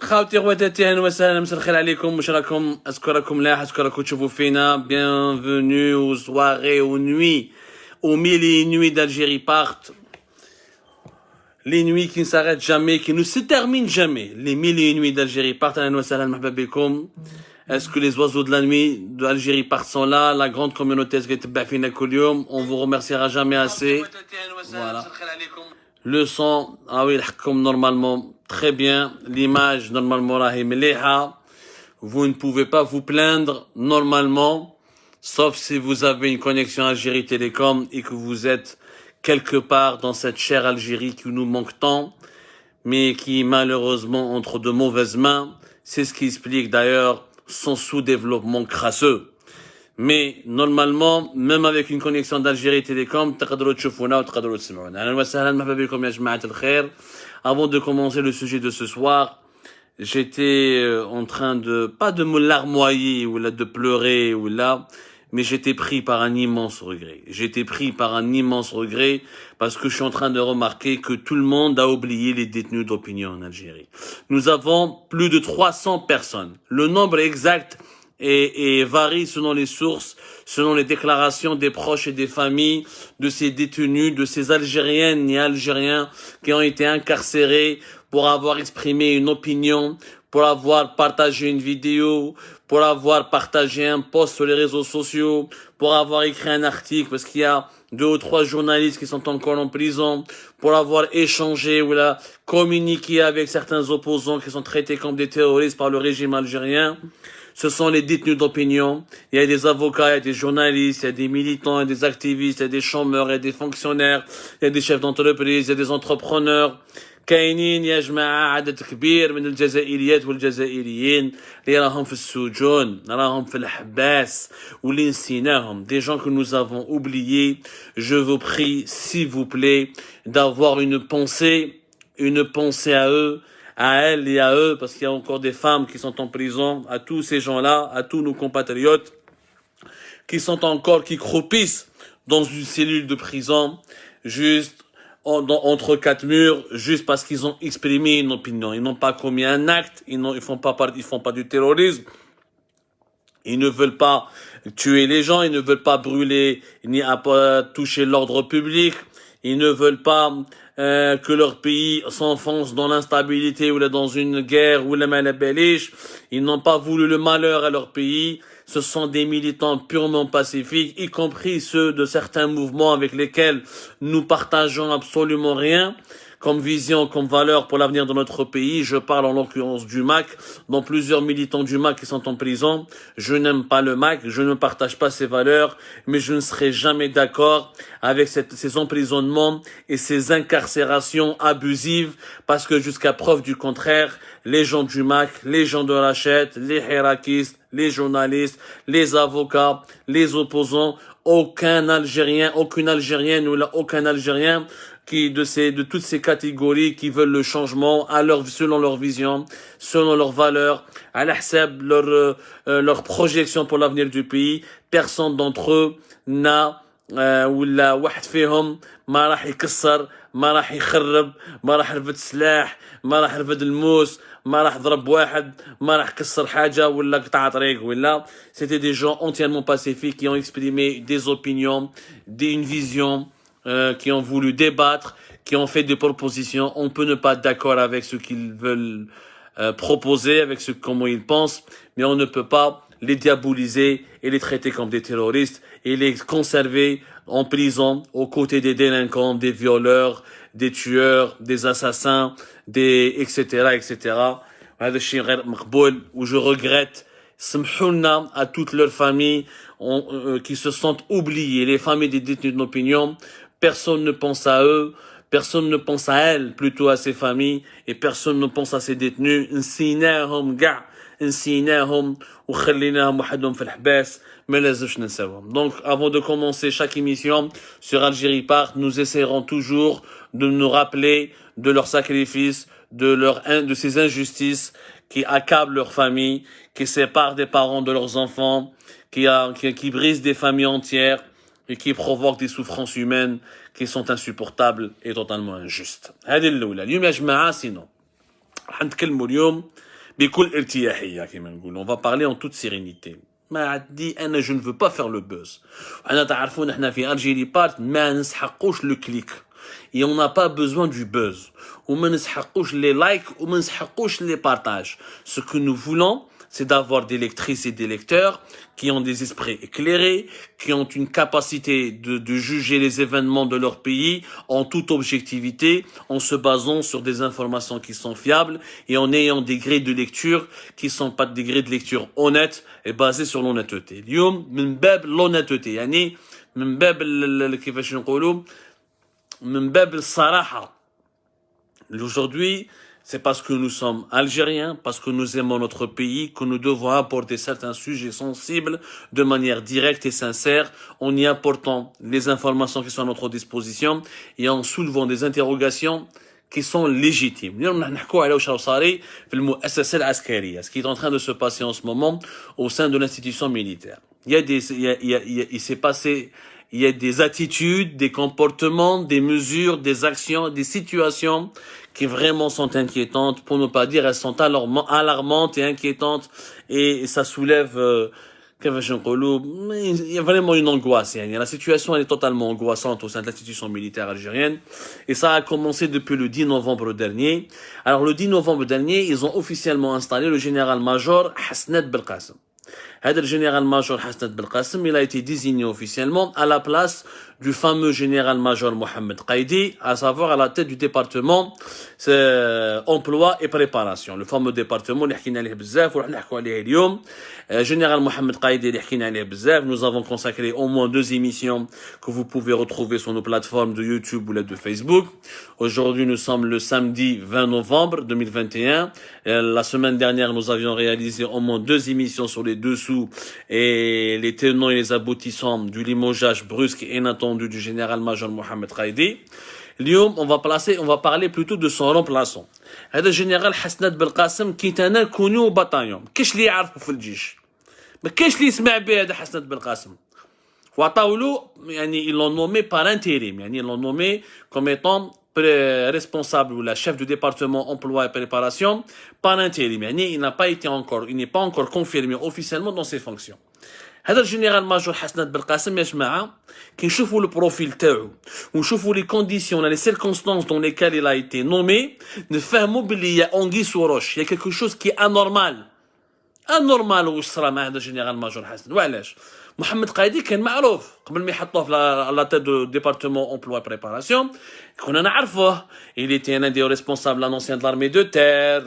خاوتي خواتاتي اهلا وسهلا مساء الخير عليكم واش راكم اشكركم ملاح اشكركم تشوفوا فينا bienvenue aux soirées aux nuits aux mille et une nuits d'Algérie partent les nuits qui ne s'arrêtent jamais qui ne se terminent jamais les mille et une nuits d'Algérie partent اهلا وسهلا مرحبا بكم. Est-ce que les oiseaux de la nuit d'Algérie partent sont là, la grande communauté on vous remerciera jamais assez. Voilà. Le son, ah oui, normalement, très bien. L'image, normalement, vous ne pouvez pas vous plaindre, normalement, sauf si vous avez une connexion Algérie Télécom et que vous êtes quelque part dans cette chère Algérie qui nous manque tant, mais qui malheureusement entre de mauvaises mains. C'est ce qui explique d'ailleurs son sous-développement crasseux. Mais normalement, même avec une connexion d'Algérie Télécom, avant de commencer le sujet de ce soir, j'étais en train de, pas de me larmoyer ou là de pleurer ou là, mais j'étais pris par un immense regret. J'étais pris par un immense regret parce que je suis en train de remarquer que tout le monde a oublié les détenus d'opinion en Algérie. Nous avons plus de 300 personnes. Le nombre exact et varie selon les sources, selon les déclarations des proches et des familles de ces détenus, de ces Algériennes et Algériens qui ont été incarcérés pour avoir exprimé une opinion, pour avoir partagé une vidéo, pour avoir partagé un post sur les réseaux sociaux, pour avoir écrit un article, parce qu'il y a 2 ou 3 journalistes qui sont encore en prison, pour avoir échangé ou là communiqué avec certains opposants qui sont traités comme des terroristes par le régime algérien. Ce sont les détenus d'opinion. Il y a des avocats, il y a des journalistes, il y a des militants, il y a des activistes, il y a des chômeurs, il y a des fonctionnaires, il y a des chefs d'entreprise, il y a des entrepreneurs. كاينين يا جماعة عدد كبير من الجزائريات والجزائريين اللي راهم في السجون راهم في الحباس واللي نسيناهم des gens que nous avons oubliés. Je vous prie s'il vous plaît d'avoir une pensée à eux, à elles et à eux, parce qu'il y a encore des femmes qui sont en prison, à tous ces gens-là, à tous nos compatriotes qui sont encore, qui croupissent dans une cellule de prison, juste entre 4 murs, juste parce qu'ils ont exprimé une opinion. Ils n'ont pas commis un acte, ils font pas du terrorisme, ils ne veulent pas tuer les gens, ils ne veulent pas brûler, ni toucher l'ordre public, ils ne veulent pas que leur pays s'enfonce dans l'instabilité ou dans une guerre ou la malabéliche. Ils n'ont pas voulu le malheur à leur pays. Ce sont des militants purement pacifiques, y compris ceux de certains mouvements avec lesquels nous partageons absolument rien, comme vision, comme valeur pour l'avenir de notre pays. Je parle en l'occurrence du MAC, dont plusieurs militants du MAC qui sont en prison. Je n'aime pas le MAC, je ne partage pas ses valeurs, mais je ne serai jamais d'accord avec ces emprisonnements et ces incarcérations abusives, parce que jusqu'à preuve du contraire, les gens du MAC, les gens de Rachette, les hirakistes, les journalistes, les avocats, les opposants, aucun Algérien, aucune Algérienne ou aucun Algérien de toutes ces catégories qui veulent le changement selon leur vision, selon leurs valeurs, à l'ahsab leur projection pour l'avenir du pays. Personne d'entre eux n'a ولا واحد فيهم ما راح يكسر ما راح يخرب ما راح يرفد سلاح ما راح يرفد الموس ما راح ضرب واحد ما راح كسر حاجة ولا قطع طريق ولا. C'était des gens entièrement pacifiques qui ont exprimé des opinions, une vision, qui ont voulu débattre, qui ont fait des propositions. On peut ne pas être d'accord avec ce qu'ils veulent proposer, avec comment ils pensent, mais on ne peut pas les diaboliser et les traiter comme des terroristes et les conserver en prison aux côtés des délinquants, des violeurs, des tueurs, des assassins, etc. هذا الشيء غير مقبول où je regrette. سمحونا à toutes leurs familles qui se sentent oubliées, les familles des détenus de l'opinion. Personne ne pense à eux, personne ne pense à elles, plutôt à ces familles, et personne ne pense à ces détenus. نسيناهم كاع نسيناهم وخليناهم وحدهم في الحباس ما لازمش ننساوهم. Donc avant de commencer chaque émission sur Algérie Part, nous essaierons toujours de nous rappeler de leurs sacrifices, de ces injustices qui accablent leurs familles, qui séparent des parents de leurs enfants, qui brisent des familles entières et qui provoquent des souffrances humaines qui sont insupportables et totalement injustes. هذه الأولى. اليوم يا جماعة sinon راح نتكلموا اليوم بكل ارتياحية كما نقول. On va parler en toute sérénité. ما عندي انا je ne veux pas faire le buzz. انا تعرفون احنا في الجيري بارت ما نسحقوش لو كليك. Et on n'a pas besoin du buzz. وما نسحقوش les likes وما نسحقوش les partages. Ce que nous voulons, c'est d'avoir des lectrices et des lecteurs qui ont des esprits éclairés, qui ont une capacité de juger les événements de leur pays en toute objectivité, en se basant sur des informations qui sont fiables et en ayant des grilles de lecture qui sont pas des grilles de lecture honnêtes et basées sur l'honnêteté. اليوم من باب l'honnêteté يعني من باب كيفاش نقولوا من باب الصراحة. Aujourd'hui, c'est parce que nous sommes algériens, parce que nous aimons notre pays, que nous devons aborder certains sujets sensibles de manière directe et sincère, en y apportant les informations qui sont à notre disposition et en soulevant des interrogations qui sont légitimes. Ce qui est en train de se passer en ce moment au sein de l'institution militaire. Il s'est passé... Il y a des attitudes, des comportements, des mesures, des actions, des situations qui vraiment sont inquiétantes, pour ne pas dire elles sont alarmantes et inquiétantes, et ça soulève, il y a vraiment une angoisse. La situation elle est totalement angoissante au sein de l'institution militaire algérienne, et ça a commencé depuis le 10 novembre dernier. Alors le 10 novembre dernier, ils ont officiellement installé le général-major Hasnat Belkacem. Le général-major Hasnat Belkacem, il a été désigné officiellement à la place du fameux général-major Mohamed Qaïdi, à savoir à la tête du département emploi et préparation. Le fameux département, général Mohamed Qaïdi, nous avons consacré au moins 2 émissions que vous pouvez retrouver sur nos plateformes de YouTube ou de Facebook. Aujourd'hui, nous sommes le samedi 20 novembre 2021. La semaine dernière, nous avions réalisé au moins 2 émissions sur les dessous et les tenants et les aboutissants du limogeage brusque et inattendu du général-major Mohamed Qaïdi. اليوم on va parler plutôt de son remplaçant. هذا الجنرال حسنات بالقاسم كي تانا كونو بطايون كاش اللي يعرفوا في الجيش ما كاش اللي يسمع به هذا حسنات بالقاسم وعطاولو يعني ils l'ont nommé par intérim يعني ils l'ont nommé comme étant responsable ou la chef du département emploi et préparation par intérim يعني il n'est pas encore confirmé officiellement dans ses fonctions. هذا الجنرال ماجور حسنات بالقاسم يا جماعه كي نشوفوا البروفيل تاعو ونشوفوا لي كونديسيون لي سيركونستانس دون ليكال il a été nommé نفهموا باللي يا اونغي سوروش يا كيلكو شوز كي انورمال واش صرا مع هذا الجنرال ماجور حسن. وعلاش؟ محمد قايدي كان معروف قبل ما يحطوه في لا تيت دو ديبارتمون امبلوا بريباراسيون كنا نعرفوه. il était un des responsables anciens de l'armée de terre,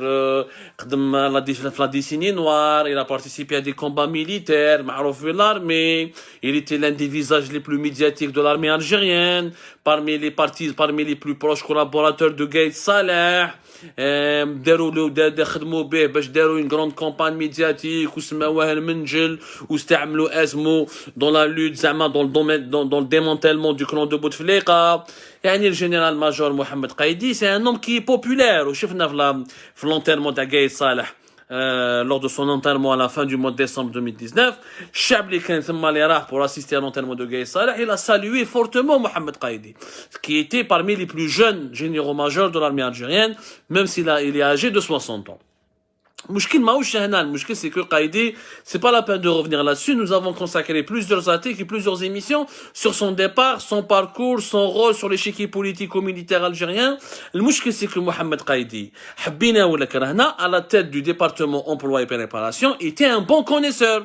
قدم la décennie noire, il a participé à des combats militaires, معروف في l'armée, il était l'un des visages les plus médiatiques de l'armée algérienne, parmi les plus proches collaborateurs de Gaïd Saleh. خدموا به باش داروا une grande campagne médiatique وسماوها المنجل واستعملوا اسمه dans la lutte زعما dans le démantèlement du clan de Bouteflika. يعني الجنرال ماجور محمد قايدي c'est un homme qui est populaire وشفنا في l'enterrement de Gaïd Saleh lors de son enterrement à la fin du mois de décembre 2019. الشعب اللي كان ثم اللي راح pour assister à l'enterrement de Gaïd Saleh, il a salué fortement Mohamed Qaïdi, qui était parmi les plus jeunes généraux-majors de l'armée algérienne, même il est âgé de 60 ans. المشكل ماهوش هنا، المشكل c'est que Qaïdi, c'est pas la peine de revenir là-dessus. Nous avons consacré plusieurs articles et plusieurs émissions sur son départ, son parcours, son rôle sur l'échiquier politico-militaire algérien. المشكل c'est que Mohamed Qaïdi, حبينا ولا كرهنا, à la tête du département emploi et préparation, était un bon connaisseur.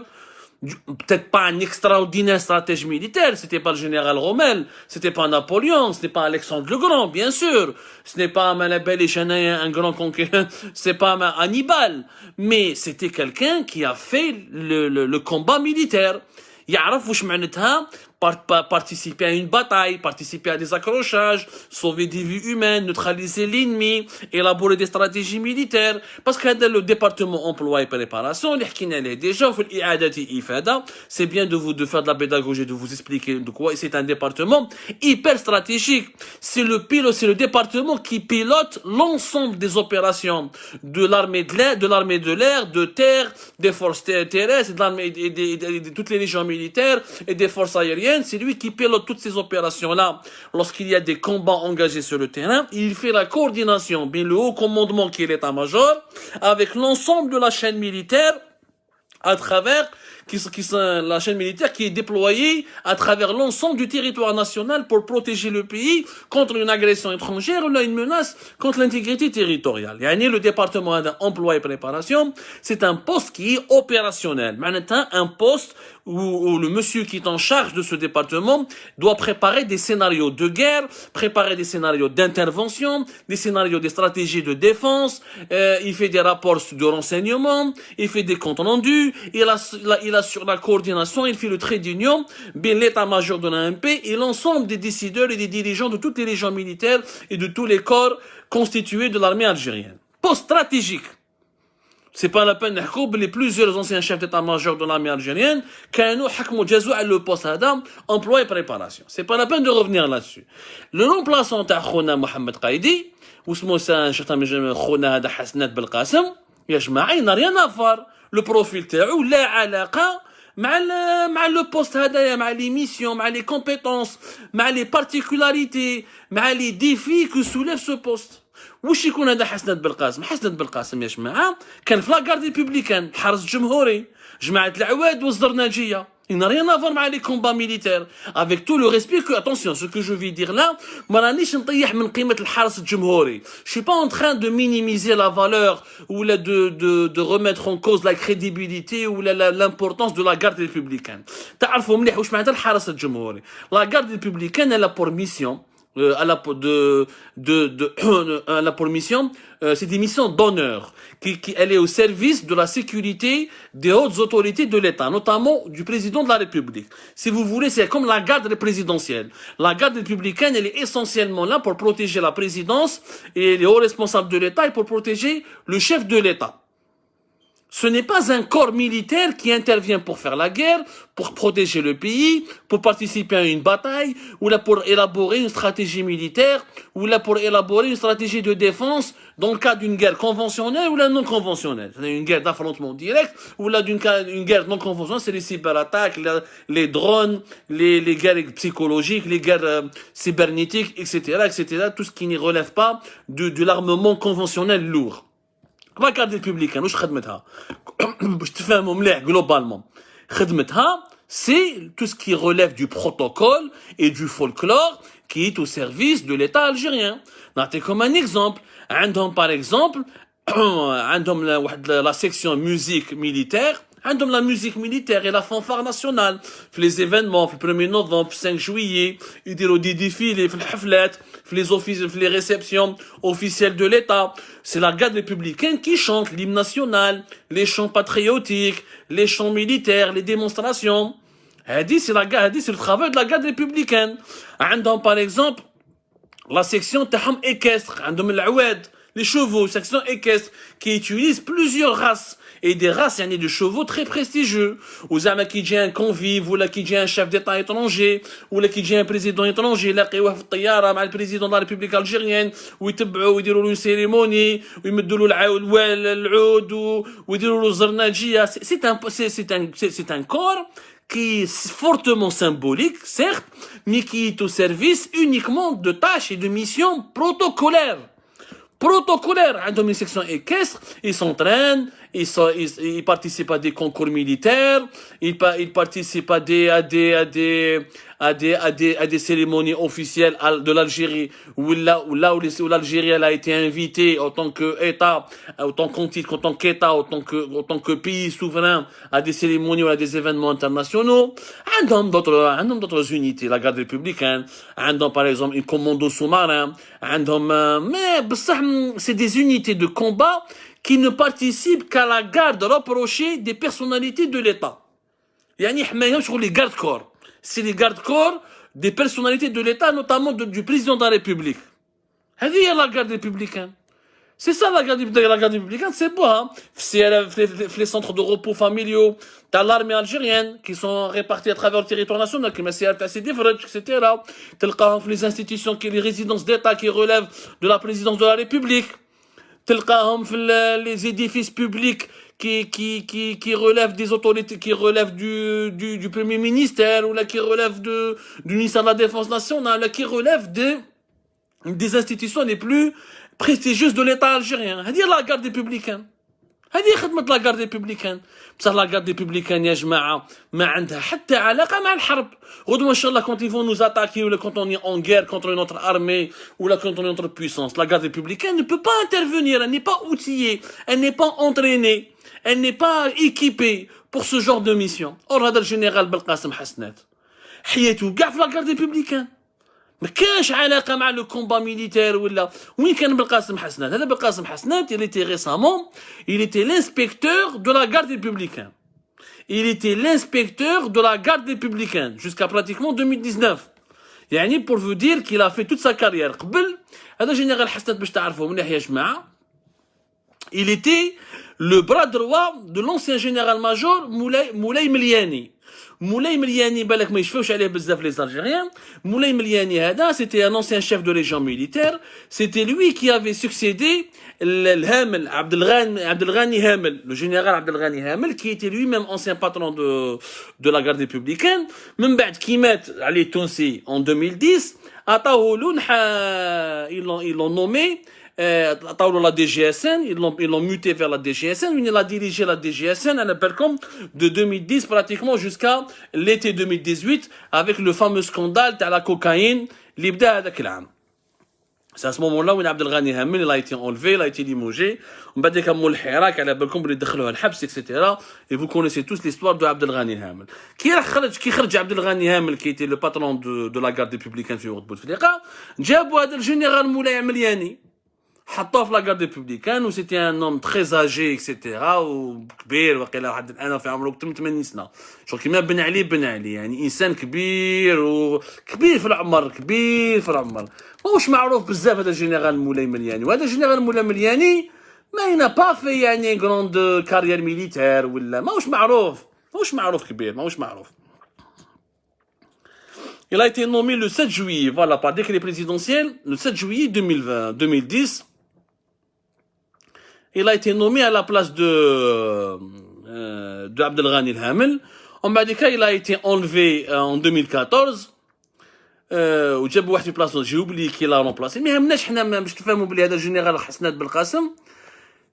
Peut-être pas un extraordinaire stratège militaire, c'était pas le général Rommel, c'était pas Napoléon, c'était pas Alexandre le Grand, bien sûr, ce n'est pas Malabel et Chanaïen, un grand conquérant, c'est pas Hannibal, mais c'était quelqu'un qui a fait le combat militaire. يعرف واش معناتها participer à une bataille, participer à des accrochages, sauver des vies humaines, neutraliser l'ennemi, élaborer des stratégies militaires. Parce que le département emploi et préparation, déjà, c'est bien de faire de la pédagogie, de vous expliquer de quoi c'est un département hyper stratégique. C'est le département qui pilote l'ensemble des opérations de l'armée de l'air, de terre, des forces terrestres, de l'armée, de toutes les légions militaires et des forces aériennes. républicaine, c'est lui qui pilote toutes ces opérations-là. Lorsqu'il y a des combats engagés sur le terrain, il fait la coordination, bien le haut commandement qui est l'état-major, avec l'ensemble de la chaîne militaire, à travers la chaîne militaire qui est déployée à travers l'ensemble du territoire national pour protéger le pays contre une agression étrangère ou là une menace contre l'intégrité territoriale. Yani le département d'emploi et préparation, c'est un poste qui est opérationnel. Maintenant, un poste où le monsieur qui est en charge de ce département doit préparer des scénarios de guerre, préparer des scénarios d'intervention, des scénarios des stratégies de défense, il fait des rapports de renseignement, il fait des comptes rendus, il assure la coordination, il fait le trait d'union, bien l'état-major de l'AMP et l'ensemble des décideurs et des dirigeants de toutes les régions militaires et de tous les corps constitués de l'armée algérienne. Poste stratégique. C'est pas la peine de les plusieurs anciens chefs d'état-major de l'armée algérienne qui ont le poste Adam, emploi et préparation. C'est pas la peine de revenir là-dessus. Le remplaçant de Khona Mohamed Qaïdi, ou ce mot c'est un certain Khona Hasnat Belqasem, il n'a rien à faire. Le profil تاعو لا علاقة مع le poste هذايا مع les missions مع les compétences مع les particularités مع les défis que soulève ce poste. وش يكون هذا حسنات بالقاسم؟ حسنات بالقاسم يا جماعة كان في لاغارد ريبوبليكان حرس جمهوري جماعة العواد والزرناجية. Il n'a rien à voir avec les combats militaires. Avec tout le respect que, attention, ce que je vais dire là, je suis pas en train de minimiser la valeur ou de remettre en cause la crédibilité ou l'importance de la garde républicaine. La garde républicaine, elle a pour mission, elle a pour mission, c'est des missions d'honneur, elle est au service de la sécurité des hautes autorités de l'État, notamment du président de la République. Si vous voulez, c'est comme la garde présidentielle. La garde républicaine, elle est essentiellement là pour protéger la présidence et les hauts responsables de l'État et pour protéger le chef de l'État. Ce n'est pas un corps militaire qui intervient pour faire la guerre, pour protéger le pays, pour participer à une bataille, ou là pour élaborer une stratégie militaire, ou là pour élaborer une stratégie de défense dans le cas d'une guerre conventionnelle ou là non conventionnelle. C'est une guerre d'affrontement direct, ou là une guerre non conventionnelle, c'est les cyberattaques, les drones, les guerres psychologiques, les guerres cybernétiques, etc., tout ce qui ne relève pas de l'armement conventionnel lourd. La garde républicaine, واش خدمتها باش تفهموا مليح globalement خدمتها c'est tout ce qui relève du protocole et du folklore qui est au service de l'État algérien. نعطيكم un exemple. عندهم par exemple عندهم la section musique militaire. عندهم la musique militaire et la fanfare nationale في les événements في 1er novembre في 5 juillet يديروا des défilés في الحفلات في les réceptions officielles de l'État. C'est la garde républicaine qui chante l'hymne national, les chants patriotiques, les chants militaires, les démonstrations. C'est le travail de la garde républicaine. عندهم par exemple la section تاعهم équestre, عندهم العواد, les chevaux, section équestre qui utilise plusieurs races. Et des races, il y a des chevaux très prestigieux. Ou zama qui dit un convive, ou là qui dit un chef d'État étranger, ou là qui dit un président étranger, là qui est الطيارة مع le président de la République algérienne, ou يتبعوا ويديروا له une cérémonie, ou يمدوا له العود, ou يديروا له الزرناجية. C'est un corps qui est fortement symbolique, certes, mais qui est au service uniquement de tâches et de missions protocolaires. عندهم une section équestre, ils s'entraînent, ils participent à des concours militaires, ils participent à des cérémonies officielles de l'Algérie où l'Algérie elle a été invitée en tant qu'État, en tant qu'État, en tant que pays souverain à des cérémonies ou à des événements internationaux. عندهم d'autres unités, la garde républicaine, عندهم par exemple un commando sous-marin, mais c'est des unités de combat qui ne participent qu'à la garde rapprochée des personnalités de l'État. يعني حماية sur les gardes-corps. C'est les gardes-corps des personnalités de l'État, notamment du président de la République. هذه هي la garde républicaine. C'est ça la garde républicaine, c'est beau, hein. C'est les centres de repos familiaux, t'as l'armée algérienne, qui sont répartis à travers le territoire national, qui etc. T'as les institutions, les résidences d'État qui relèvent de la présidence de la République. تلقاهم في les édifices publics qui relèvent des autorités, qui relèvent du Premier ministère, ou là qui relèvent du ministère de la Défense nationale, là qui relèvent des institutions les plus prestigieuses de l'État algérien. C'est-à-dire la garde républicaine. هذه خدمة لا غارد ريبوبليكان. بصح لا غارد ريبوبليكان يا جماعة ما عندها حتى علاقة مع الحرب. غدوة إن شاء الله quand ils vont nous attaquer, ou quand on est en guerre contre notre armée, ou là contre notre puissance, la garde républicaine ne peut pas intervenir, elle n'est pas outillée, elle n'est pas entraînée, elle n'est pas équipée pour ce genre de mission. Or هذا الجنرال بالقاسم حسنات حياته كاع في لا غارد ريبوبليكان. ما كانش علاقه مع لو كومبا ميليتير ولا وين كان بالقاسم حسنات. هذا بالقاسم حسنات il était récemment, il était l'inspecteur de la garde républicaine. Il était l'inspecteur de la garde républicaine jusqu'à pratiquement 2019. يعني pour vous dire qu'il a fait toute sa carrière. قبل هذا جنرال حسنات باش تعرفوا مليح يا جماعه. Il était le bras droit de l'ancien général-major Moulay Meliani. Moulay Meliani, بالك ما يشفوش عليه بزاف les Algériens. Moulay Meliani هذا, c'était un ancien chef de légion militaire. C'était lui qui avait succédé الهامل عبد الغني هامل, le général عبد الغني هامل, qui était lui-même ancien patron de la garde républicaine. من بعد كي مات علي التونسي en 2010, عطاوه ils l'ont nommé la DGSN, ils l'ont muté vers la DGSN, il a dirigé la DGSN à la Percom de 2010 pratiquement jusqu'à l'été 2018 avec le fameux scandale de la cocaïne اللي بدا هذاك العام. C'est à ce moment-là où Abdel Ghani Hamel il a été enlevé, il a été limogé. On va dire qu'il الحراك على بالكم اللي دخلوه الحبس etc. Et vous connaissez tous l'histoire de Abdel Ghani Hamel. كي خرج Abdel Ghani Hamel qui était le patron de la garde républicaine في وقت بوتفليقة, جابوا هذا الجنرال مولاي ملياني. حطوه في لا غارد ريبوبليكان, و سيتي ان نوم تري اجي اكسيتيرا وكبير واقيلا واحد الان في عمره 80 سنه شغل كيما بن علي يعني انسان كبير وكبير في العمر ماهوش معروف بزاف هذا الجنرال مولاي ملياني. وهذا الجنرال مولاي ملياني ما ينا با في يعني غروند كارير ميليتير ولا ماهوش معروف كبير ماهوش معروف. Il a été nommé le 7 juillet, voilà, par décret présidentiel, le 7 juillet 2010. Il a été nommé à la place de Abdel Ghani El-Hamel. En Badika, il a été enlevé en 2014. وجاب واحد في بلاصتو, j'ai oublié qui l'a remplacé. Mais همناش حنا باش تفهموا بلي هذا الجنرال حسنات بالقاسم,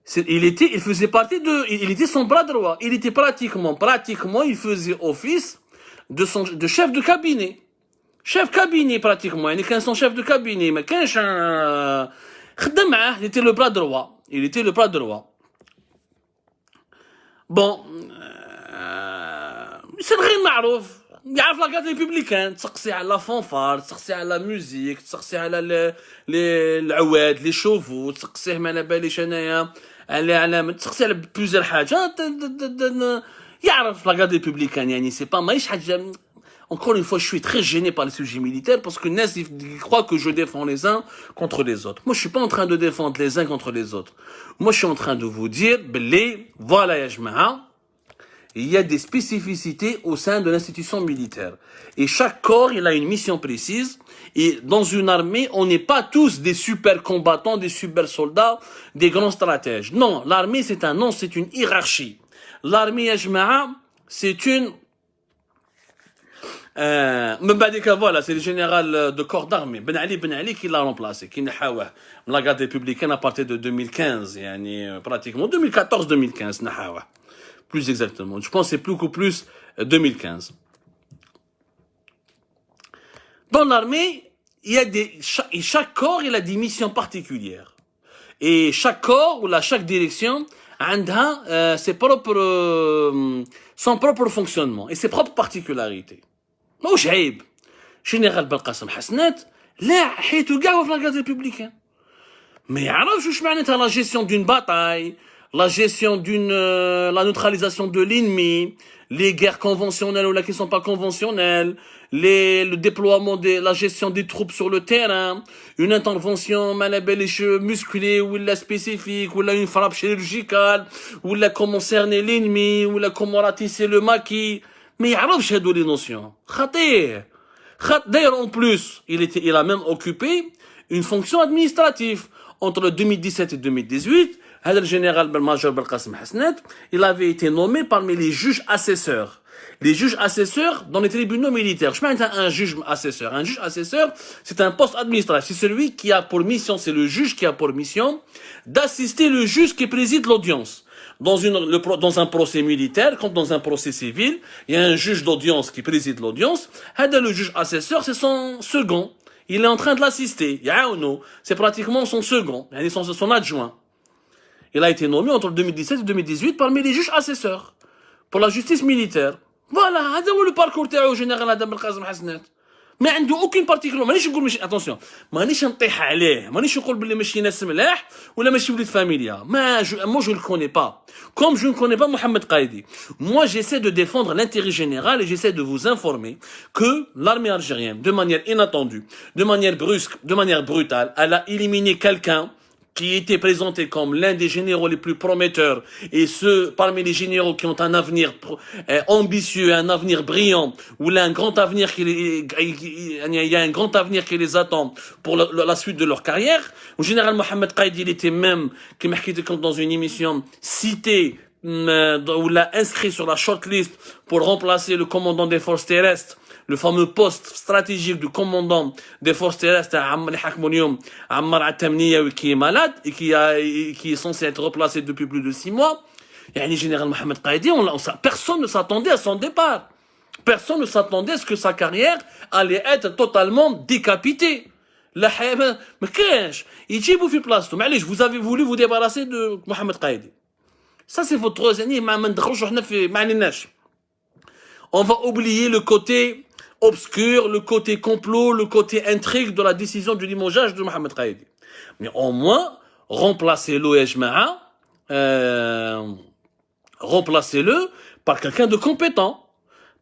il faisait partie il était son bras droit. Il était pratiquement, il faisait office de chef de cabinet. Chef cabinet pratiquement, يعني كان son chef de cabinet, ما كانش خدم معاه, il était le bras droit. Bon, c'est غير معروف, يعرف لا غارد ريبوبليكان, تسقسي على فونفار, تسقسي على ميوزيك, تسقسي على العواد, لي شوفو, تسقسيه ما على باليش انايا على علامه, تسقسي على بلوزير حاجات, يعرف لا غارد ريبوبليكان. يعني سي با ماهيش حاجه. Encore une fois, je suis très gêné par les sujets militaires parce que Nes, il croit que je défends les uns contre les autres. Moi, je suis pas en train de défendre les uns contre les autres. Moi, je suis en train de vous dire, voilà, ya jama'a, il y a des spécificités au sein de l'institution militaire. Et chaque corps, il a une mission précise. Et dans une armée, on n'est pas tous des super combattants, des super soldats, des grands stratèges. Non, l'armée, c'est une hiérarchie. L'armée, ya jama'a, c'est une... voilà, c'est le général de corps d'armée Ben Ali qui l'a remplacé, qui n'a pas la garde républicaine à partir de 2015, pratiquement 2014-2015 plus exactement. Je pense que c'est beaucoup plus 2015. Dans l'armée, il y a chaque corps il a des missions particulières. Et chaque corps ou chaque direction a son propre fonctionnement et ses propres particularités. ماهوش عيب. جنرال بالقاسم حسنات لا حيتو كاع في لا غارد ريبوبليكان ما يعرفش واش معناتها لا جيستيون دون باتاي, la gestion la neutralisation de l'ennemi, les guerres conventionnelles ou là qui sont pas conventionnelles, le déploiement la gestion des troupes sur le terrain, une intervention musclée ou la spécifique, ou là une frappe chirurgicale, ou là comment cerner l'ennemi, ou là comment ratisser le maquis. Mais il يعرفش هادو les notions. خطير. D'ailleurs, en plus, il a même occupé une fonction administrative. entre 2017 et 2018, le général-major Belkacem Hassanet, il avait été nommé parmi les juges assesseurs. Les juges assesseurs dans les tribunaux militaires. Je mets un juge assesseur. Un juge assesseur, c'est un poste administratif. C'est celui qui a pour mission, c'est le juge qui a pour mission d'assister le juge qui préside l'audience. Dans un procès militaire, comme dans un procès civil, il y a un juge d'audience qui préside l'audience. Le juge assesseur, c'est son second. Il est en train de l'assister. C'est pratiquement son second. Son adjoint. Il a été nommé entre 2017 et 2018 parmi les juges assesseurs pour la justice militaire. Voilà, هذا هو le parcours تاعو général Adam Belkacem Hassanet. ما عنده aucune particularité. مانيش نقول ماشي attention. مانيش نطيح عليه. مانيش نقول باللي ماشي ناس ملاح ولا ماشي وليد فاميليا. Moi je le connais pas. Comme je ne connais pas Mohamed Qaïdi. Moi j'essaie de défendre l'intérêt général et j'essaie de vous informer que l'armée algérienne, de manière inattendue, de manière brusque, de manière brutale, elle a éliminé quelqu'un qui était présenté comme l'un des généraux les plus prometteurs, et ceux parmi les généraux qui ont un avenir ambitieux, un avenir brillant, où il y a un grand avenir qui les attend pour la suite de leur carrière. Le général Mohamed Qaïdi, il était même, comme dans une émission, cité, où il a inscrit sur la shortlist pour remplacer le commandant des forces terrestres, le fameux poste stratégique du commandant des forces terrestres, Ammar Atamniya, qui est malade et qui est censé être replacé depuis plus de 6 mois. Et le général Mohamed Qaïdi, personne ne s'attendait à son départ. Personne ne s'attendait à ce que sa carrière allait être totalement décapitée. Mais qu'est-ce vous avez voulu vous débarrasser de Mohamed Qaïdi. Ça, c'est votre on va oublier le côté obscur, le côté complot, le côté intrigue de la décision du limogeage de Mohamed Qaïdi. Mais au moins, remplacez-le par quelqu'un de compétent,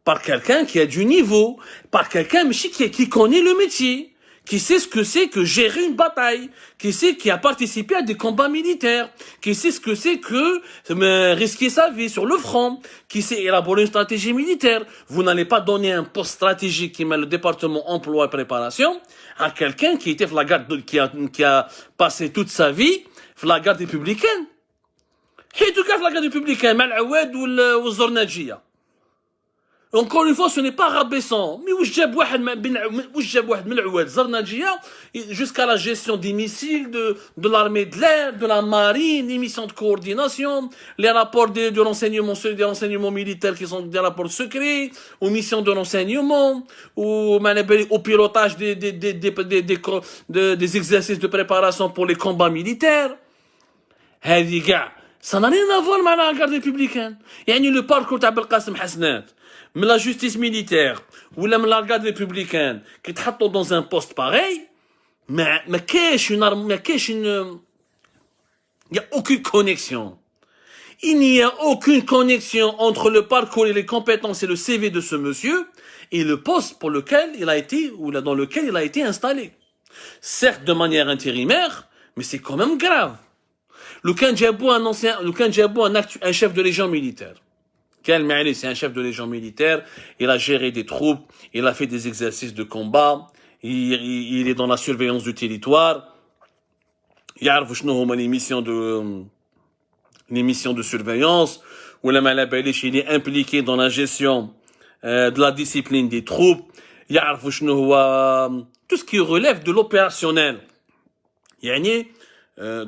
par quelqu'un qui a du niveau, par quelqu'un qui connaît le métier, qui sait ce que c'est que gérer une bataille, qui a participé à des combats militaires, qui sait ce que c'est que risquer sa vie sur le front, qui sait élaborer une stratégie militaire. Vous n'allez pas donner un poste stratégique qui met le département emploi et préparation à quelqu'un qui était la garde, qui a passé toute sa vie la garde républicaine. Et tout cas, la garde républicaine, Malawad ou Zornadjia. Encore une fois, ce n'est pas rabaissant. Mais où j'aime jusqu'à la gestion des missiles, de l'armée de l'air, de la marine, les missions de coordination, les rapports de renseignement, des renseignements militaires qui sont des rapports secrets, aux missions de renseignement, au pilotage des exercices de préparation pour les combats militaires. هذه gars, ça n'a rien à voir avec la garde républicaine. يعني le parcours de Belkacem Hassanet, mais la justice militaire, ou la garde républicaine, qui te dans un poste pareil, mais il n'y a aucune connexion. Il n'y a aucune connexion entre le parcours et les compétences et le CV de ce monsieur et le poste pour lequel il a été, ou dans lequel il a été installé. Certes de manière intérimaire, mais c'est quand même grave. Loukan Djabou, un chef de légion militaire. Quel Mali, c'est un chef de légion militaire. Il a géré des troupes, il a fait des exercices de combat, il est dans la surveillance du territoire. Il y a les missions de surveillance, où le Malabalish, il est impliqué dans la gestion de la discipline des troupes. Il y a tout ce qui relève de l'opérationnel.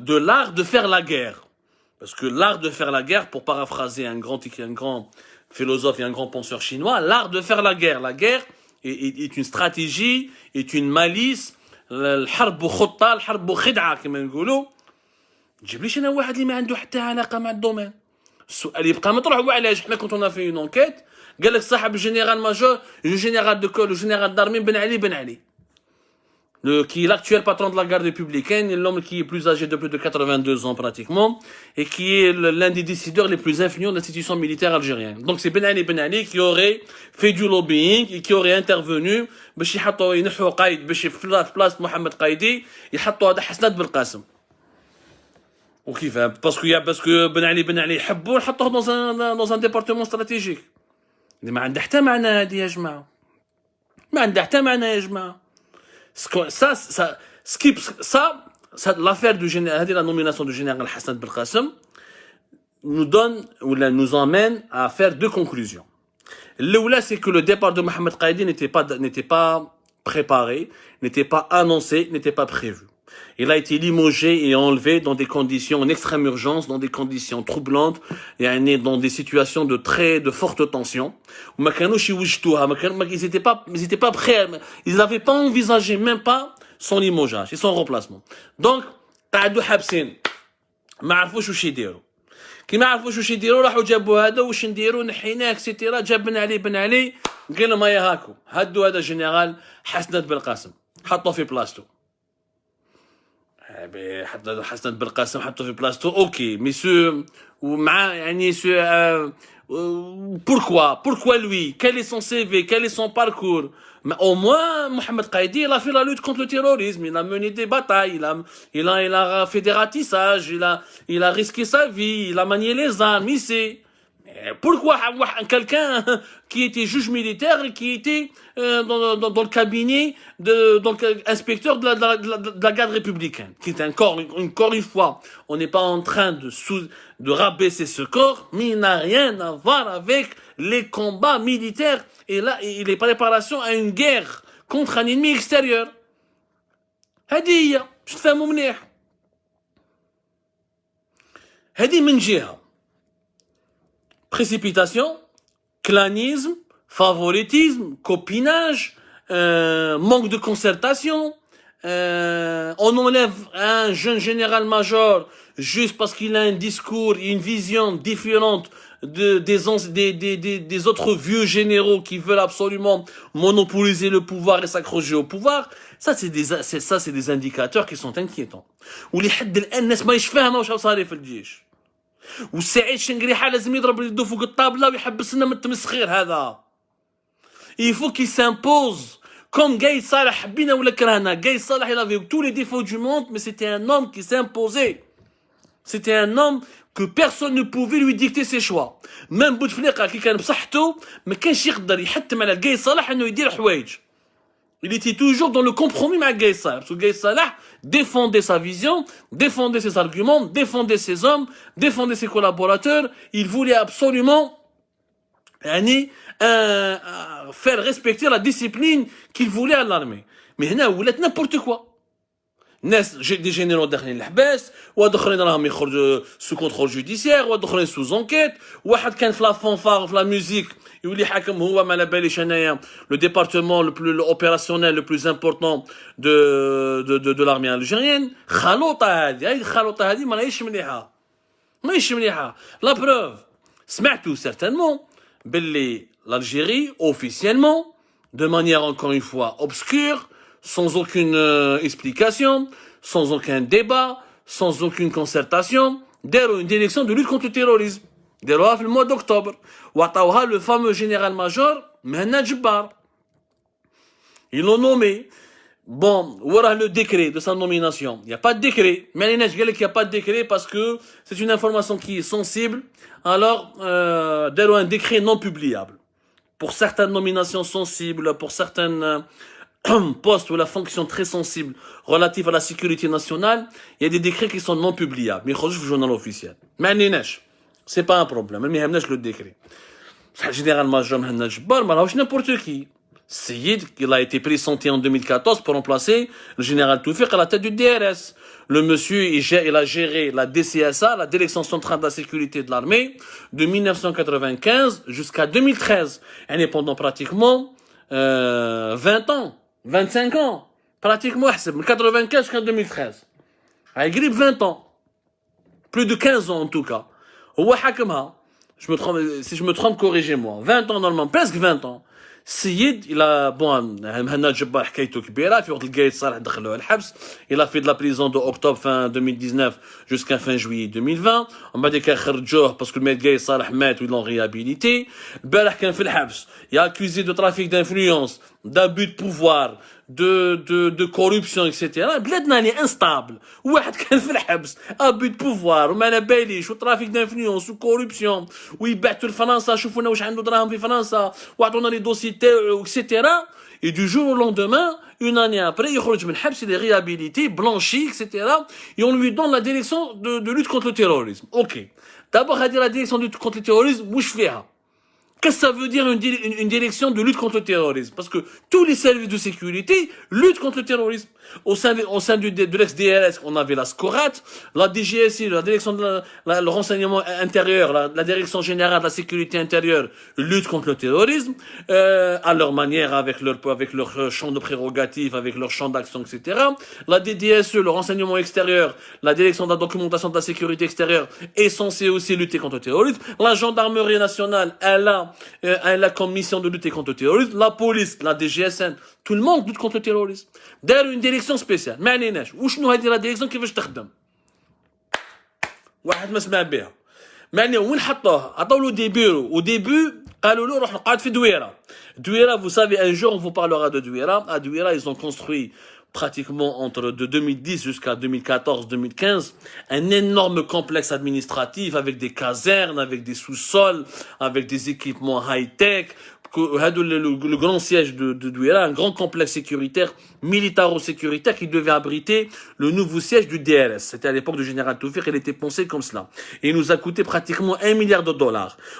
De l'art de faire la guerre. Parce que l'art de faire la guerre, pour paraphraser un grand philosophe et un grand penseur chinois, l'art de faire la guerre est une stratégie, est une malice, الحرب خطة الحرب خدعة كما نقولوا. تجيبليش انا واحد اللي ما عنده حتى علاقة مع الدومين. السؤال يبقى مطروح هو علاش حنا كنت on a fait une enquête قال لك صاحب الجنرال ماجور le général de corps le général d'armée Ben Ali qui est l'actuel patron de la garde républicaine, l'homme qui est plus âgé de plus de 82 ans pratiquement, et qui est l'un des décideurs les plus influents de l'institution militaire algérienne. Donc c'est Ben Ali qui aurait fait du lobbying et qui aurait intervenu باش يحطوا ينحوا قايد باش في place محمد قايدي يحطوا هذا حسنات بالقاسم. وكيف parce que Ben Ali يحبوا يحطوه dans un département stratégique. ما عنده حتى معنى هذه يا جماعه. ما عنده حتى معنى يا جماعه. Ça, l'affaire du général, la nomination du général Hassan Belkacem nous donne, ou nous emmène à faire deux conclusions. L'oula, c'est que le départ de Mohamed Qaïdi n'était pas préparé, n'était pas annoncé, n'était pas prévu. Il a été limogé et enlevé dans des conditions en extrême urgence, dans des conditions troublantes, et dans des situations de forte tension. Ils n'étaient pas prêts, ils n'avaient pas envisagé même pas son limogeage et son remplacement. Donc, قعدوا حابسين ما عرفوش واش يديروا. كي ما عرفوش واش يديروا راحوا جابوا هذا واش نديروا نحيناه اكسيتيرا جاب بن علي قال لهم هيا هاكو هدوا هذا جنرال حسنة بالقاسم حطوه في بلاصتو. حسنة بالقاسم حطوه في بلاصتو اوكي ميسيو ومع يعني pourquoi lui, quel est son CV, quel est son parcours. Mais au moins, Mohamed Qaïdi, il a fait la lutte contre le terrorisme, il a mené des batailles, il a fait des ratissages, il a risqué sa vie, il a manié les armes, il sait. Pourquoi quelqu'un qui était juge militaire et qui était dans le cabinet donc inspecteur de la garde républicaine, qui est encore une fois, on n'est pas en train de rabaisser ce corps, mais il n'a rien à voir avec les combats militaires et les préparations à une guerre contre un ennemi extérieur. هذه هي باش تفهموا مليح. هذه من جهة. Précipitation, clanisme, favoritisme, copinage, manque de concertation. On enlève un jeune général-major juste parce qu'il a un discours, une vision différente des autres vieux généraux qui veulent absolument monopoliser le pouvoir et s'accrocher au pouvoir. Ça, c'est des indicateurs qui sont inquiétants. واللي حد الآن الناس ما يشفاهموا واش صار في الجيش. والسعيد شنقريحة لازم يضرب يده فوق الطابلة ويحبس لنا من التمسخير هذا. Il faut qu'il s'impose comme Gaïd Salah, bina ou la krana. Gaïd Salah, il avait tous les défauts du monde, mais c'était un homme qui s'imposait. C'était un homme que personne ne pouvait lui dicter ses choix. Même Bouteflika qui كان بصحته ما كانش يقدر يحتم على Gaïd Salah انه يدير حوايج. Il était toujours dans le compromis avec Gaïd Salah. Parce que Gaïd Salah défendait sa vision, défendait ses arguments, défendait ses hommes, défendait ses collaborateurs. Il voulait absolument faire respecter la discipline qu'il voulait à l'armée. Mais هنا ولات n'importe quoi. ناس des généraux داخلين الحباس واحد اخرين راهم يخرجوا sous contrôle judiciaire واحد اخرين sous enquête واحد كان في لا فانفار في لا ميوزيك يولي حاكم هو ما على باليش انايا le département opérationnel le plus important de l'armée algérienne. خلوطه هذه الخلوطه هذه ماهيش مليحه. La preuve سمعتوا certainement باللي l'Algérie officiellement de manière encore une fois obscure, sans aucune explication, sans aucun débat, sans aucune concertation, داروا une direction de lutte contre le terrorisme. داروها في الموis d'octobre. وعطاوها le fameux général-major Mehna Djebbar. Ils l'ont nommé. Bon, voilà le décret de sa nomination. Il n'y a pas de décret. Mais il n'y a pas de décret parce que c'est une information qui est sensible. Alors, daro un décret non publiable. Pour certaines nominations sensibles, pour certaines postes ou la fonction très sensible relative à la sécurité nationale, il y a des décrets qui sont non publiables. Mais il faut le journal officiel. Mais c'est pas un problème. Mais il le décret. Généralement, Mehna Djebbar, mais n'importe qui. Seyid, il a été pressenti en 2014 pour remplacer le général Toufiq à la tête du DRS. Le monsieur, il a géré la DCSA, la Direction Centrale de la Sécurité de l'Armée, de 1995 jusqu'à 2013. Elle est pendant pratiquement 20 ans, 25 ans. Pratiquement, de 1995 jusqu'à 2013. Elle grippe 20 ans. Plus de 15 ans en tout cas. Si je me trompe, corrigez-moi. 20 ans normalement, presque 20 ans. Seyid, il a, bon, Mehna Djebbar حكايته كبيرة في وقت القايد صالح دخلوه الحبس. Il a fait de la prison de octobre fin 2019 jusqu'à fin juillet 2020. On m'a dit qu'il خرجوه parce que le قايد صالح مات ou ils l'ont réhabilité. البارح كان في الحبس. Il est accusé de trafic d'influence, d'abus de pouvoir, de corruption, etc. بلادنا est instable. واحد كان في الحبس ابي de pouvoir وما على باليش وترافيك d'influence وكوربسيون ويبعثوا لفرنسا شوفونا واش عنده دراهم في فرنسا وعطونا لي دوسي تاعو etc. Et du jour au lendemain, une année après, il est réhabilité, blanchi, etc. Et on lui donne la direction de lutte contre le terrorisme. Ok. D'abord, à dire la direction de lutte contre le terrorisme, où je fais. Qu'est-ce que ça veut dire une direction de lutte contre le terrorisme? Parce que tous les services de sécurité luttent contre le terrorisme. Au sein de l'ex-DRS, on avait la SCORAT, la DGSI, la direction le renseignement intérieur, la direction générale de la sécurité intérieure lutte contre le terrorisme, à leur manière, avec leur champ de prérogatives, avec leur champ d'action, etc. La DDSE, le renseignement extérieur, la direction de la documentation de la sécurité extérieure est censée aussi lutter contre le terrorisme. La gendarmerie nationale, elle a comme mission de lutter contre le terrorisme. La police, la DGSN, tout le monde lutte contre le terrorisme. D'ailleurs, une direction spéciale. ما عليناش. وشنو هذه لا ديريكسيون كيفاش تخدم؟ واحد ما سمع بها. ما علينا وين حطوه؟ عطاو له دي بيرو. Au début, قالوا له روح نقعد في دويرة. Douéra, vous savez, un jour on vous parlera de Douéra. À Douéra, ils ont construit pratiquement entre de 2010 jusqu'à 2014-2015, un énorme complexe administratif avec des casernes, avec des sous-sols, avec des équipements high-tech. Le grand siège de Douéra, un grand complexe sécuritaire, militaro-sécuritaire qui devait abriter le nouveau siège du DRS. C'était à l'époque du général Toufik, il était pensé comme cela. Et il nous a coûté pratiquement $1 milliard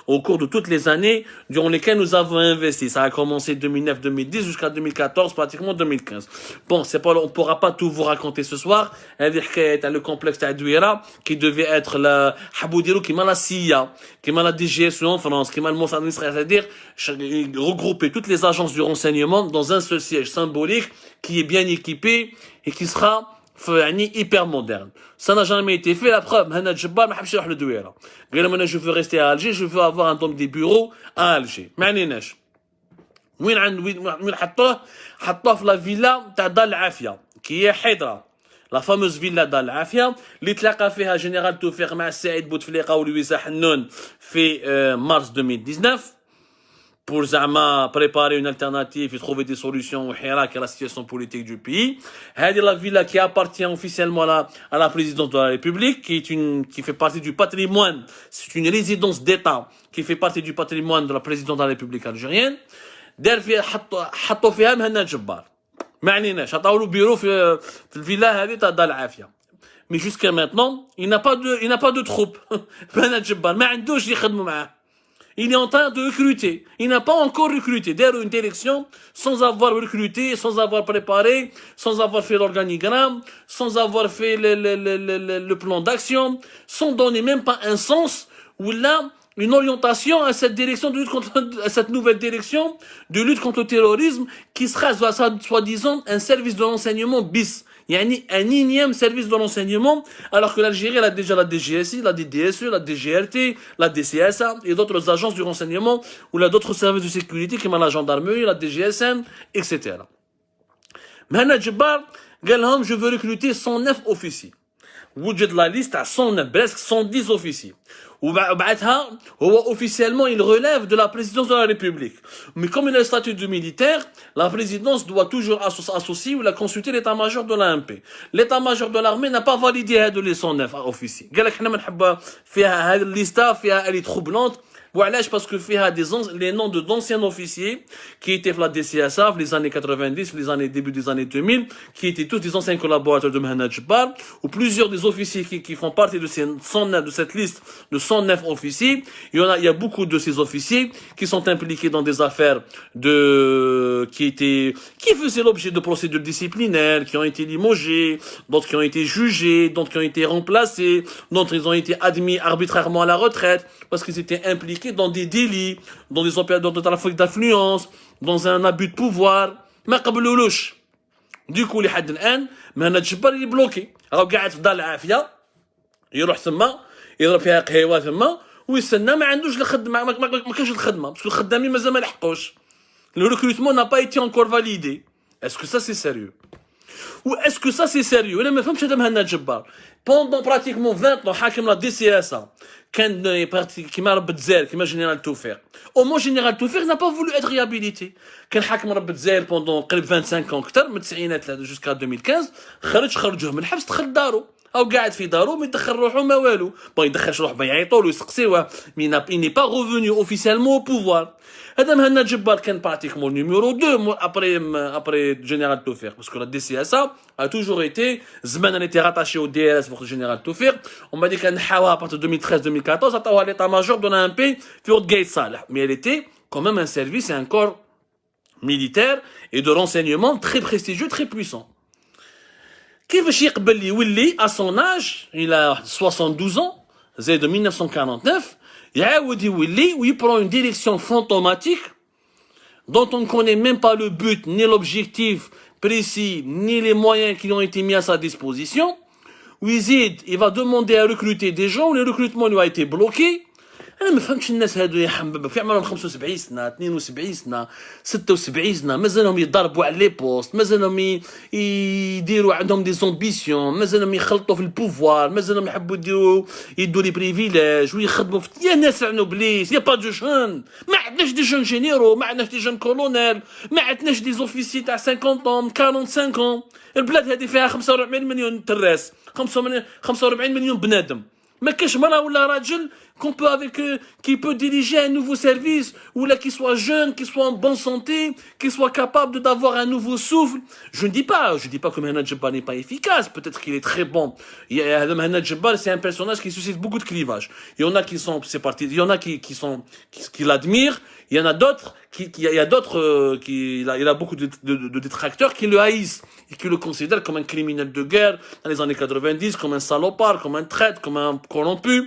au cours de toutes les années durant lesquelles nous avons investi. Ça a commencé 2009-2010 jusqu'à 2014, pratiquement 2015. Bon, c'est pas, on pourra pas tout vous raconter ce soir. Le complexe de Douéra, qui devait être la Haboudirou, qui m'a la CIA, qui m'a la DGSE en France, qui m'a le Mossad israélien, c'est-à-dire regrouper toutes les agences du renseignement dans un seul siège symbolique qui est bien équipé et qui sera hyper moderne. Ça n'a jamais été fait. La preuve, je veux rester à Alger, je veux avoir un des bureaux à Alger. وين حطوه في لا فيلا تاع دار العافيه كي هي حيدره لا فاموز فيلا دار العافيه اللي تلاقى فيها جنرال توفيق مع السعيد بوتفليقه ولويسا حنون في مارس 2019 pour زعما préparer une alternative et trouver des solutions au Hirak et à la situation politique du pays. هذه la villa qui appartient officiellement à la présidence de la République, qui fait partie du patrimoine, c'est une résidence d'État qui fait partie du patrimoine de la présidence de la République algérienne. دار فيها حطوا فيها مهند جبار ما عليناش عطاو له بيرو في الفيلا هذه تاع دار العافيه مي جوسكا ماتنون il n'a pas de troupe مهند جبار ما عندوش يخدموا معاه il est en train de recruter il n'a pas encore recruté داروا une direction sans avoir recruté sans avoir préparé sans avoir fait l'organigramme sans avoir fait le plan d'action sans donner même pas un sens ou là une orientation à cette direction de lutte à cette nouvelle direction de lutte contre le terrorisme qui sera soi-disant un service de renseignement bis. Il y a un énième service de renseignement alors que l'Algérie elle a déjà la DGSI, la DDSE, la DGRT, la DCSA et d'autres agences du renseignement ou là d'autres services de sécurité comme la gendarmerie, la DGSN, etc. Mohamed Jabbar, je veux recruter 109 officiers. وجد la liste à 109, presque 110 officiers. وبعدها هو officiellement il relève de la présidence de la République. Mais comme il a le statut de militaire, la présidence doit toujours associer ou la consulter l'état-major de l'AMP. L'état-major de l'armée n'a pas validé هذو les 109 officiers. قال لك حنا ما نحب فيها هذه الليسته فيها elle est troublante. وعلاش parce que فيها les noms d'anciens officiers qui étaient dans la DCSA les années 90, les années début des années 2000, qui étaient tous des anciens collaborateurs de Mohamed Jabbar, ou plusieurs des officiers qui font partie de ces 109 de cette liste de 109 officiers. Il y a beaucoup de ces officiers qui sont impliqués dans des affaires qui faisaient l'objet de procédures disciplinaires, qui ont été limogés, d'autres qui ont été jugés, d'autres qui ont été remplacés, d'autres ils ont été admis arbitrairement à la retraite parce qu'ils étaient impliqués dans des délits, dans des opérations de trafic d'influence, dans un abus de pouvoir. ما قبلولوش. Du coup لحد الآن مهند جبار اللي بلوكي. راهو قاعد في دار العافية يروح ثم يضرب فيها قهوة ثم ويستنى ما عندوش الخدمة ما كانش الخدمة باسكو الخدامين مازال ما لحقوش. Le recrutement n'a pas été encore validé. Est-ce que ça c'est sérieux? Ou est-ce que ça c'est sérieux? انا ما فهمتش هذا مهند جبار. Pendant pratiquement 20 ans حاكم la DCSA كان كيما رب الجزائر كيما جنرال توفيق. Au moins جنرال توفيق n'a pas voulu être réhabilité. كان حاكم رب الجزائر pendant قريب 25 ans اكثر من التسعينات jusqu'à 2015 خرجوه من الحبس دخل لدارو او قاعد في دارو ما يدخل روحه ما والو بون يدخلش روحه يعيطوا له يسقسيوه مي ني با ريفوني اوفيسيالمون au pouvoir. هذا مهنا جبار كان براتيكمون نيميرو 2 après général توفيق parce que la DCSA a toujours été زمان elle était rattachée au DRS pour le général توفيق. On m'a dit qu'elle نحاوها à partir de 2013-2014 عطاوها l'état-major de l'AMP في Haute Gaït Saleh, mais elle était quand même un service et un corps militaire et de renseignement très prestigieux, très puissant. كيفاش يقبل يولي à son âge, il a 72 ans, c'est de 1949, يعاود يولي و يprend une direction fantomatique dont on ne connaît même pas le but, ni l'objectif précis, ni les moyens qui ont été mis à sa disposition. Où il va demander à recruter des gens, le recrutement lui a été bloqué. انا ما فهمتش الناس هادو يا حبابه في عمرهم 75 سنه 72 سنه 76 سنه مازالهم يضربوا على لي بوست مازالهم يديروا عندهم دي زومبيسيون مازالهم يخلطوا في البوفوار مازالهم يحبوا يدوا لي بريفيليج ويخدموا في يا ناس عنو بليس يا با دو جون ما عندناش دي جون جينيرو ما عندناش دي جون كولونيل ما عندناش دي زوفيسي تاع 50 طون 45 طون البلاد هذه فيها 45 مليون تراس 45 مليون بنادم ما كاش مرة ولا راجل qui peut diriger un nouveau service, ou là qui soit jeune, qui soit en bonne santé, qui soit capable d'avoir un nouveau souffle. Je ne dis pas que Mehmet Djebbar n'est pas efficace, peut-être qu'il est très bon. Mehmet Djebbar, c'est un personnage qui suscite beaucoup de clivages. Il y en a qui sont, c'est parti, il y en a qui l'admirent, il y en a d'autres il a beaucoup de détracteurs qui le haïssent et qui le considèrent comme un criminel de guerre dans les années 90, comme un salopard, comme un traître, comme un corrompu.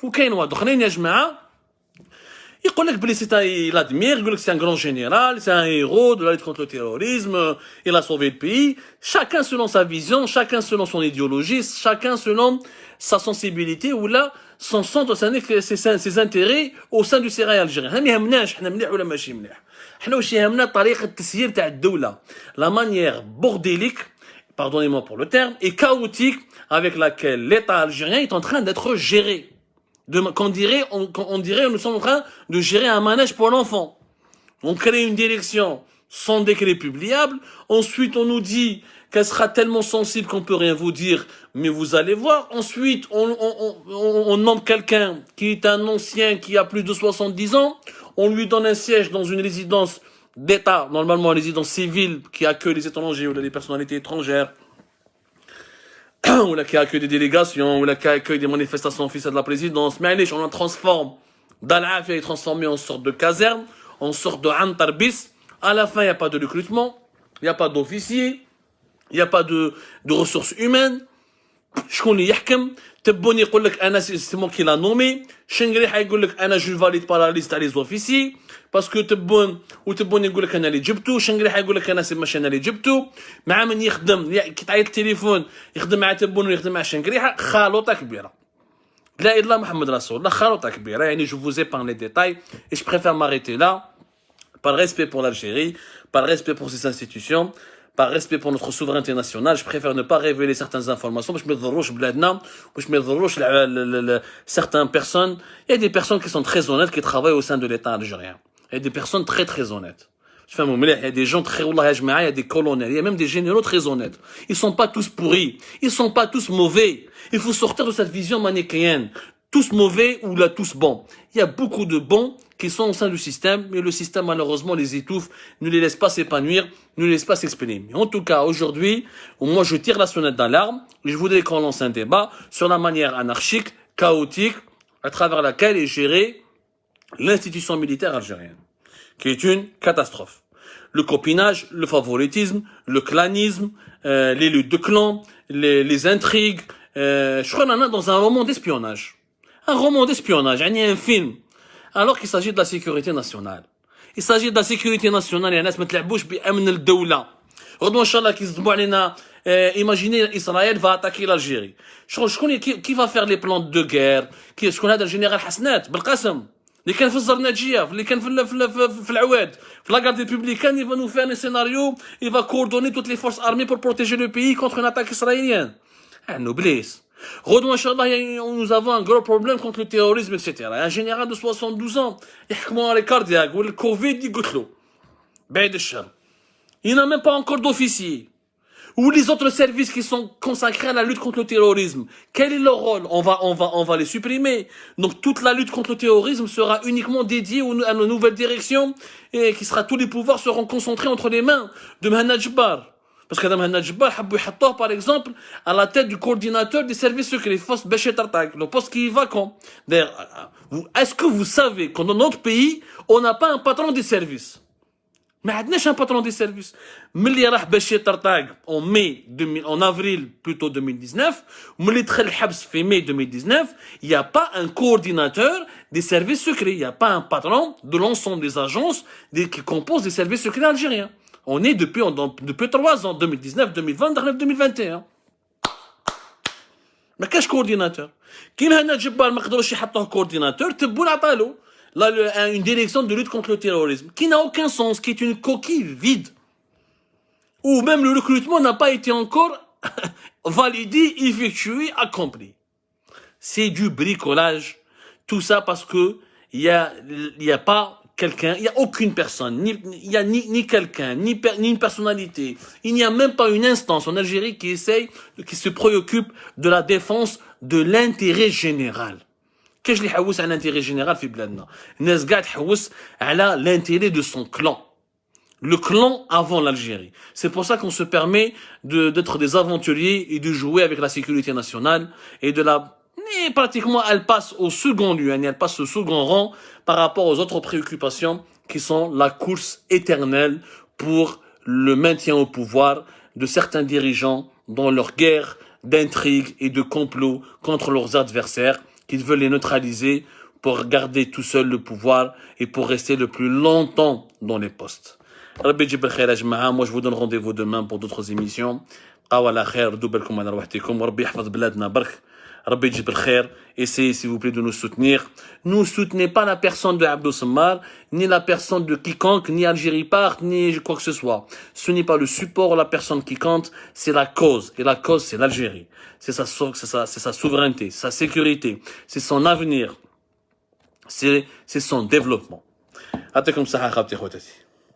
وكاين واحد اخرين يا جماعه يقول لك بلي سي لادمير يقول لك سي ان غران جينيرال سي ان هيرو de la lutte contre le terrorisme il a sauvé le pays chacun selon sa vision chacun selon son idéologie chacun selon sa sensibilité ou là son centre ses intérêts au sein du sérail algérien حنا ما يهمناش حنا مليح ولا ماشي مليح حنا واش يهمنا طريقه التسيير تاع الدوله la manière bordélique pardonnez-moi pour le terme et chaotique avec laquelle l'État algérien est en train d'être géré. On dirait nous sommes en train de gérer un manège pour l'enfant. On crée une direction sans décret publiable. Ensuite, on nous dit qu'elle sera tellement sensible qu'on peut rien vous dire, mais vous allez voir. Ensuite, on nomme quelqu'un qui est un ancien qui a plus de 70 ans. On lui donne un siège dans une résidence d'État, normalement une résidence civile qui accueille les étrangers ou les personnalités étrangères. Ou là qui accueille des délégations, ou là qui accueille des manifestations officielles de la présidence. Mais allez, on la transforme. Dal'afia est transformé en sorte de caserne, en sorte de Antarbis. À la fin, il n'y a pas de recrutement, il n'y a pas d'officiers, il n'y a pas de ressources humaines. شكون اللي يحكم تبوني يقول لك انا سي مون كي لا نومي شنقريحه يقول لك انا جو فاليد با لا ليست تاع لي زوفيسي باسكو تبون يقول لك انا اللي جبتو شنقريحه يقول لك انا سي ماشي انا اللي جبتو مع من يخدم كي تعيط التليفون يخدم مع تبون ويخدم مع شنقريحه خلطه كبيره لا اله الا محمد رسول الله خلطه كبيره يعني جو فوز اي بان لي ديتاي et je préfère m'arrêter là par respect pour l'Algérie par respect pour ses institutions par respect pour notre souveraineté nationale, je préfère ne pas révéler certaines informations parce que je me dérange certaines personnes. Il y a des personnes qui sont très honnêtes qui travaillent au sein de l'État algérien. Il y a des personnes très très honnêtes. Il y a des gens très il y a des colonels, il y a même des généraux très honnêtes. Ils sont pas tous pourris, ils sont pas tous mauvais. Il faut sortir de cette vision manichéenne. Tous mauvais ou là tous bons. Il y a beaucoup de bons qui sont au sein du système, mais le système malheureusement les étouffe, ne les laisse pas s'épanouir, ne les laisse pas s'exprimer. En tout cas, aujourd'hui, moi je tire la sonnette d'alarme, je voudrais qu'on lance un débat sur la manière anarchique, chaotique, à travers laquelle est gérée l'institution militaire algérienne, qui est une catastrophe. Le copinage, le favoritisme, le clanisme, les luttes de clans, les intrigues, je crois qu'on est dans un roman d'espionnage. Un roman d'espionnage, un film. Alors qu'il s'agit de la sécurité nationale. Il s'agit de la sécurité nationale et الناس ما تلعبوش بأمن الدولة. غدوة إن شاء الله كيصدموا علينا imaginez إسرائيل va attaquer l'Algérie. شكون qui va faire les plans de guerre؟ شكون هذا الجنرال حسنات بالقسم اللي كان في الزرناجية اللي كان في العواد في la garde républicaine il va nous faire un scénario il va coordonner toutes les forces armées pour protéger le pays contre une attaque israélienne. عنو بليس Redouin, Inch'Allah, nous avons un gros problème contre le terrorisme, etc. Il y a un général de 72 ans, il a les cardiaques, ou le Covid, il il n'a même pas encore d'officier. Ou les autres services qui sont consacrés à la lutte contre le terrorisme. Quel est leur rôle? On va les supprimer. Donc toute la lutte contre le terrorisme sera uniquement dédiée à nos nouvelles directions et tous les pouvoirs seront concentrés entre les mains de Mohamed Jabbar. Parce que Mohamed Jabbar, par exemple, à la tête du coordinateur des services secrets, le poste qui est vacant. D'ailleurs, est-ce que vous savez que dans notre pays, on n'a pas un patron des services? ما عندناش un patron des services. ملي راح بشير طرطاق en avril plutôt 2019, ملي دخل الحبس في mai 2019, il n'y a pas un coordinateur des services secrets, il n'y a pas un patron de l'ensemble des agences qui composent des services secrets algériens. On est depuis 3 ans, 2019, 2020, 2021. ما كاش coordinateur. كي هنا جبار ما قدروش يحطوه coordinateur, تبون عطالو là, une direction de lutte contre le terrorisme, qui n'a aucun sens, qui est une coquille vide. Ou même le recrutement n'a pas été encore validé, effectué, accompli. C'est du bricolage. Tout ça parce que il y a pas quelqu'un, il y a aucune personne, il y a ni quelqu'un, ni une personnalité. Il n'y a même pas une instance en Algérie qui se préoccupe de la défense de l'intérêt général. كاش اللي يحوس على l'intérêt général في بلادنا الناس قاعد تحوس على l'intérêt de son clan, le clan avant l'Algérie. C'est pour ça qu'on se permet d'être des aventuriers et de jouer avec la sécurité nationale et mais pratiquement elle passe au second lieu, elle passe au second rang par rapport aux autres préoccupations qui sont la course éternelle pour le maintien au pouvoir de certains dirigeants dans leur guerre d'intrigues et de complots contre leurs adversaires, qui veulent les neutraliser pour garder tout seul le pouvoir et pour rester le plus longtemps dans les postes. Rabbi يجيب الخير يا جماعة. Moi je vous donne rendez-vous demain pour d'autres émissions. بقاو على خير, ردوا بالكم على روحتكم, وربي يحفظ بلادنا برك. Rabbi يجيب الخير. Essayez s'il vous plaît de nous soutenir. Ne soutenez pas la personne de Abdou Sammar, ni la personne de quiconque, ni Algérie Part, ni quoi que ce soit. Ce n'est pas le support à la personne qui compte, c'est la cause. Et la cause, c'est l'Algérie. C'est sa souveraineté, sa sécurité, c'est son avenir, c'est son développement.